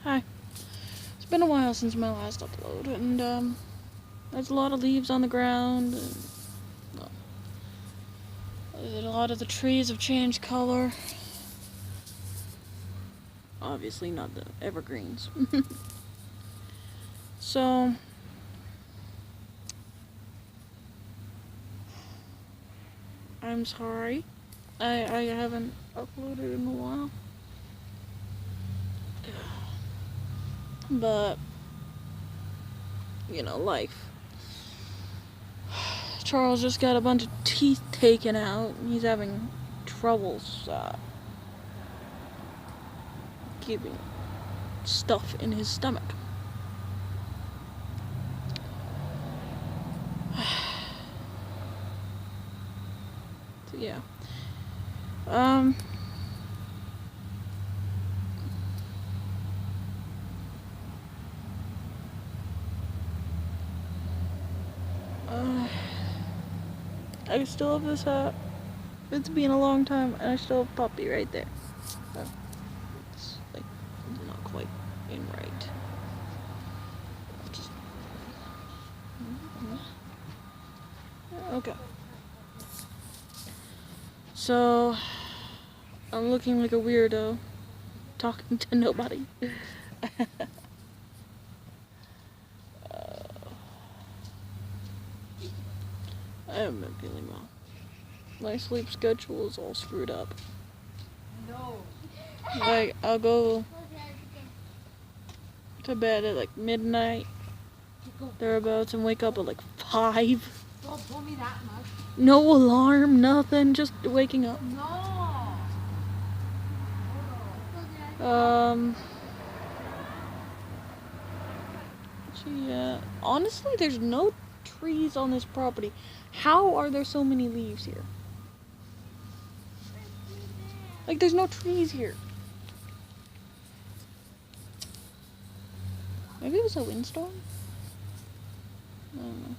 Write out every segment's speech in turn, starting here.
Hi. It's been a while since my last upload, and there's a lot of leaves on the ground, and well, a lot of the trees have changed color. Obviously not the evergreens. So, I'm sorry. I haven't uploaded in a while. But, life. Charles just got a bunch of teeth taken out, and he's having troubles keeping stuff in his stomach. So, yeah. I still have this hat. It's been a long time, and I still have Puppy right there. It's like not quite in right. Just... Okay. So I'm looking like a weirdo, talking to nobody. I haven't been feeling well. My sleep schedule is all screwed up. No. Like, I'll go to bed at like midnight, thereabouts, and wake up at like 5. Don't pull me that much. No alarm, nothing, just waking up. No. Yeah. Honestly, there's no trees on this property. How are there so many leaves here? Like, there's no trees here. Maybe it was a windstorm? I don't know.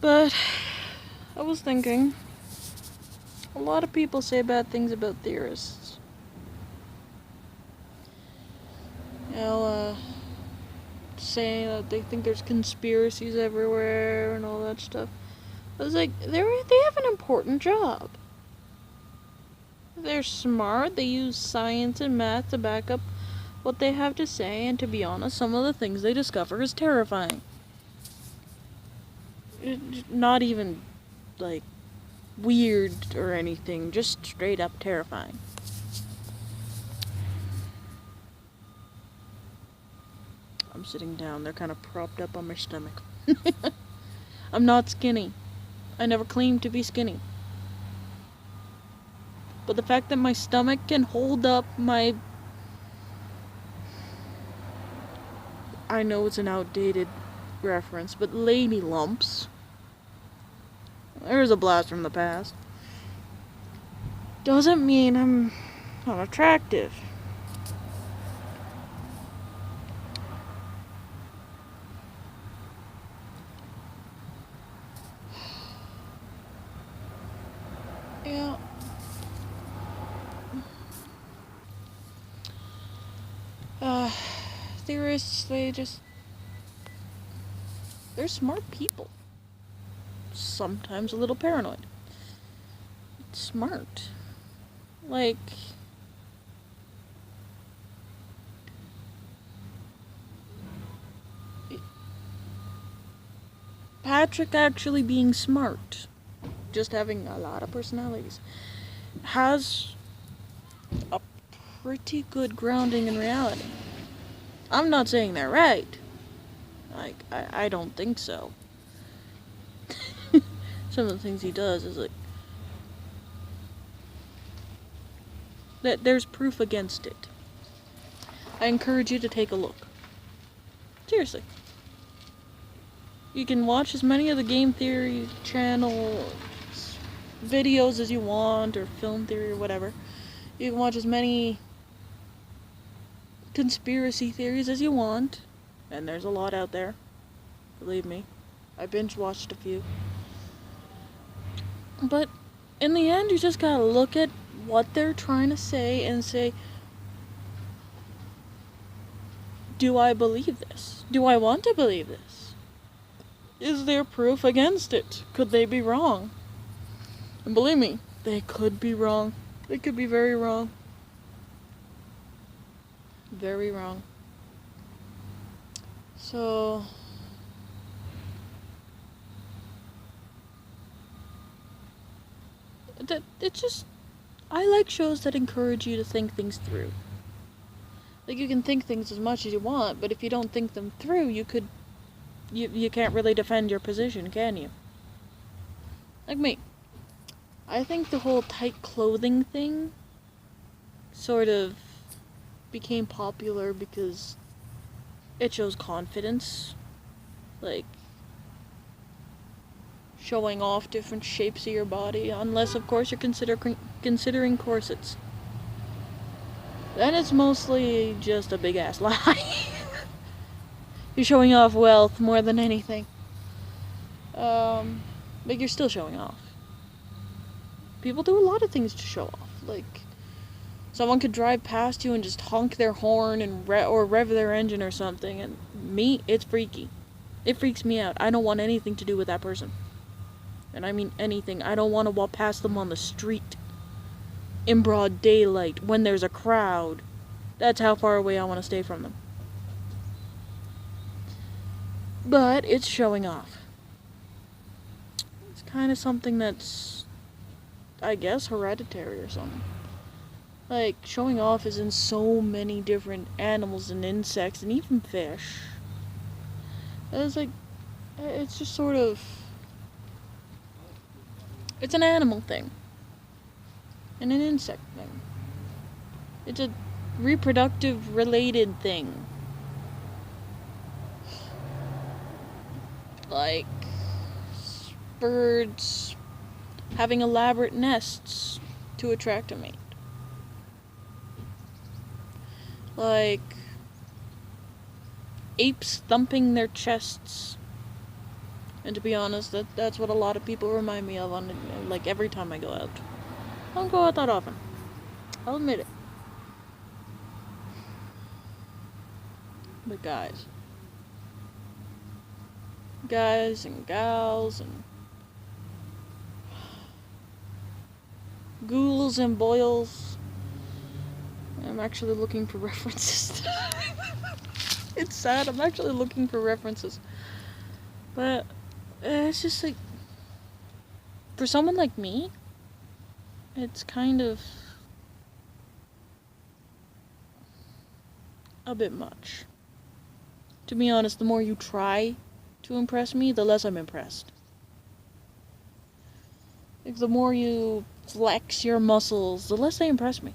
But I was thinking, a lot of people say bad things about theorists. Saying that they think there's conspiracies everywhere and all that stuff. I was like, they have an important job. They're smart, they use science and math to back up what they have to say, and to be honest, some of the things they discover is terrifying. Not even, like, weird or anything, just straight up terrifying. I'm sitting down, they're kind of propped up on my stomach. I'm not skinny. I never claimed to be skinny. But the fact that my stomach can hold up my... I know it's an outdated reference, but lady lumps. There's a blast from the past. Doesn't mean I'm not attractive. Yeah. Theorists, they're smart people. Sometimes a little paranoid. Smart. Like, Patrick actually being smart, just having a lot of personalities, has a pretty good grounding in reality. I'm not saying they're right. Like, I don't think so. Some of the things he does is like... there's proof against it. I encourage you to take a look. Seriously. You can watch as many of the Game Theory channel videos as you want, or film theory or whatever. You can watch as many conspiracy theories as you want, and there's a lot out there. Believe me. I binge watched a few. But in the end, you just gotta look at what they're trying to say and say, do I believe this? Do I want to believe this? Is there proof against it? Could they be wrong? And believe me, they could be wrong. They could be very wrong. Very wrong. So... it's just... I like shows that encourage you to think things through. Like, you can think things as much as you want, but if you don't think them through, you can't really defend your position, can you? Like me. I think the whole tight clothing thing sort of became popular because it shows confidence. Like, showing off different shapes of your body, unless, of course, you're considering corsets. Then it's mostly just a big-ass lie. You're showing off wealth more than anything. But you're still showing off. People do a lot of things to show off. Like, someone could drive past you and just honk their horn and or rev their engine or something. And me, it's freaky. It freaks me out. I don't want anything to do with that person. And I mean anything. I don't want to walk past them on the street in broad daylight when there's a crowd. That's how far away I want to stay from them. But it's showing off. It's kind of something that's, I guess, hereditary or something. Like, showing off is in so many different animals and insects and even fish. It's like, it's just sort of, it's an animal thing. And an insect thing. It's a reproductive related thing. Like birds having elaborate nests to attract a mate. Like apes thumping their chests. And to be honest, that's what a lot of people remind me of like every time I go out. I don't go out that often. I'll admit it. But guys and gals and ghouls and boils. I'm actually looking for references. It's sad, I'm actually looking for references. But it's just like, for someone like me, it's kind of a bit much. To be honest, the more you try to impress me, the less I'm impressed. Like, the more you flex your muscles, the less they impress me.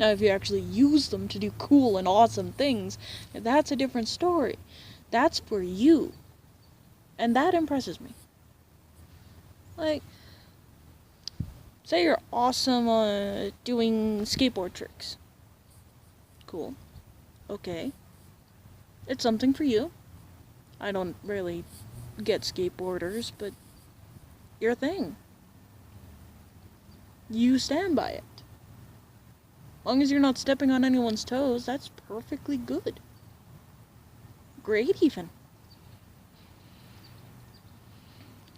Now, if you actually use them to do cool and awesome things, that's a different story. That's for you. And that impresses me. Like, say you're awesome on doing skateboard tricks. Cool. Okay. It's something for you. I don't really get skateboarders, but your thing. You stand by it. As long as you're not stepping on anyone's toes, that's perfectly good. Great, even.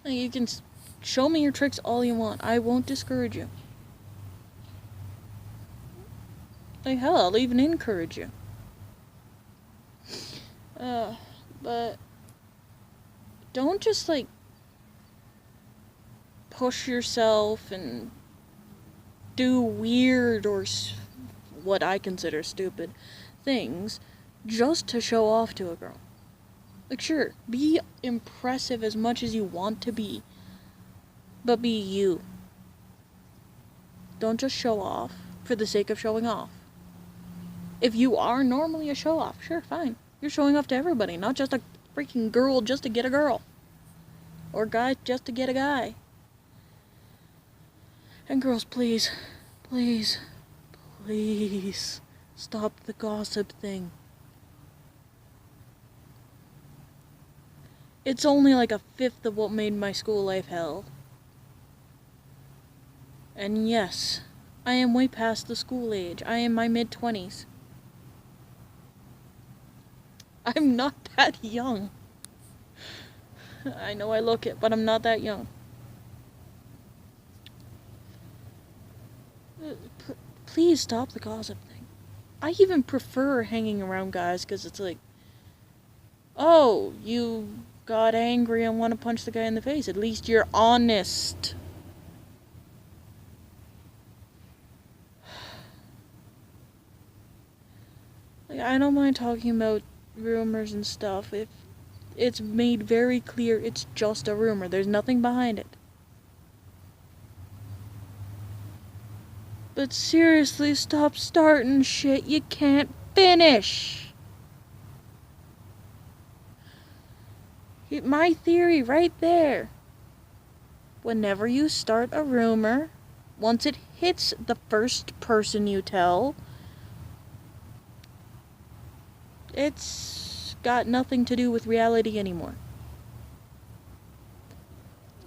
Like, you can show me your tricks all you want. I won't discourage you. Like, hell, I'll even encourage you. But don't just, like, push yourself and do weird or what I consider stupid things just to show off to a girl. Like, sure, be impressive as much as you want to be, but be you. Don't just show off for the sake of showing off. If you are normally a show-off, sure, fine. You're showing off to everybody, not just a freaking girl just to get a girl. Or guy just to get a guy. And girls, please, please, please, stop the gossip thing. It's only like a fifth of what made my school life hell. And yes, I am way past the school age. I am my mid-20s. I'm not that young. I know I look it, but I'm not that young. Please stop the gossip thing. I even prefer hanging around guys because it's like, oh, you got angry and want to punch the guy in the face. At least you're honest. Like, I don't mind talking about rumors and stuff if it's made very clear it's just a rumor. There's nothing behind it. But seriously, stop starting shit you can't finish. My theory right there. Whenever you start a rumor, once it hits the first person you tell, it's got nothing to do with reality anymore.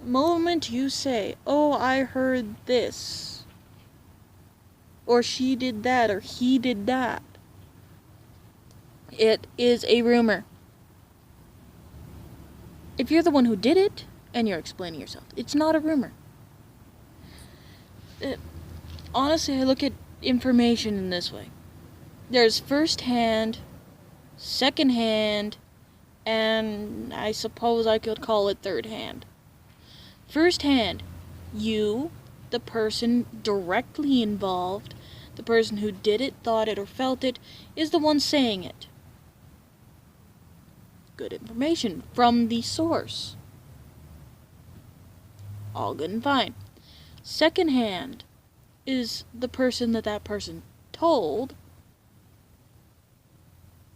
The moment you say, oh, I heard this, or she did that, or he did that, it is a rumor. If you're the one who did it, and you're explaining yourself, it's not a rumor. Honestly, I look at information in this way. There's first-hand, second-hand, and I suppose I could call it third-hand. First-hand, you, the person directly involved, the person who did it, thought it, or felt it, is the one saying it. Good information from the source. All good and fine. Second hand is the person that person told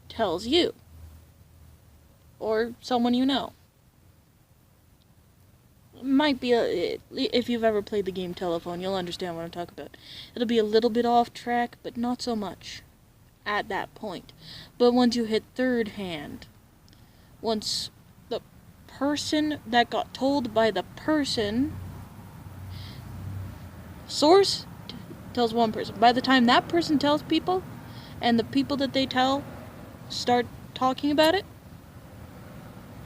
tells you. Or someone you know. Might be if you've ever played the game Telephone, you'll understand what I'm talking about. It'll be a little bit off track, but not so much at that point. But once you hit third hand, once the person that got told by the person, source tells one person. By the time that person tells people, and the people that they tell start talking about it,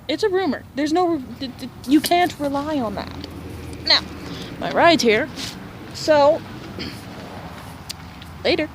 it's a rumor. There's no, you can't rely on that. Now, my ride's here, so later.